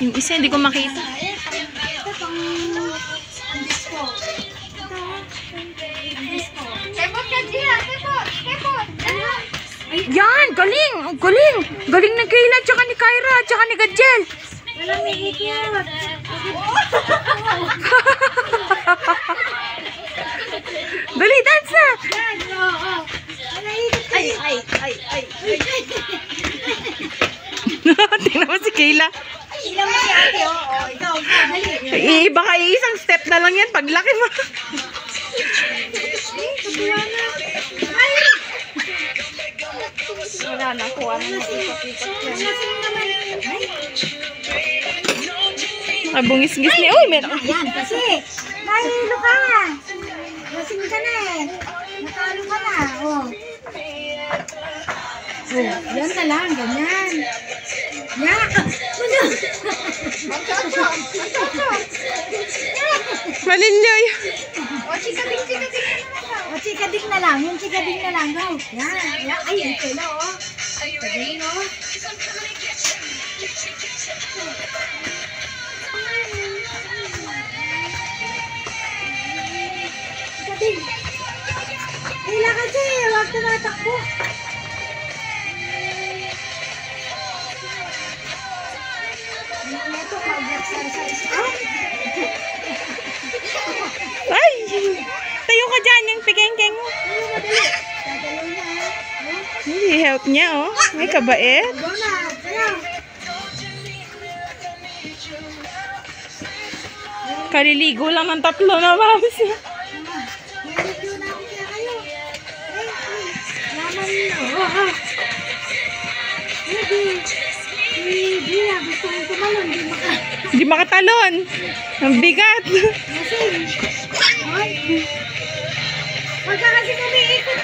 Yung isa, hindi ko makita. Ito pang disco. Kepot ka dyan, kepot. Yan, galing! Galing! Galing ng Kayla, tsaka ni Kyra, tsaka ni Gadjel. Walang may ikot. Dali, dance na! Yan, oo. Walang ikot ka. Ay. Tingnan mo si Kayla. Tingnan mo si ate, oo. Ikaw, dali. Baka isang step na lang yan paglaki mo. Wala na, kuha na ikot-ikot yan. Bungis-gis ni. Uy, meron. Yan, kasi nahihilo ka. Lasing ka na eh. Nakalo ka na, oh. Oh, yan na lang, ganyan. Yan. Malinyoy. O, chikadik na lang. Yung chikadik na lang. Go. Yan. Ay, ito na, oh. Pagaling, oh. Chikadik. Hila kasi. Huwag tumatakbo. Ito, mag-exercise ka. Ay! Tayo ka dyan, yung pikengkeng mo. Dadalo na, eh. Hindi, help niya, oh. May kabait. Go na. Sayaw. Kaliligo lang ng 3 na, mams. Naliligo na ako kaya kayo. Laman nyo. Hindi. Gusto mo tumalon. Hindi makatalon. Ang bigat. Lasing. Huwag ka kasi umiikot.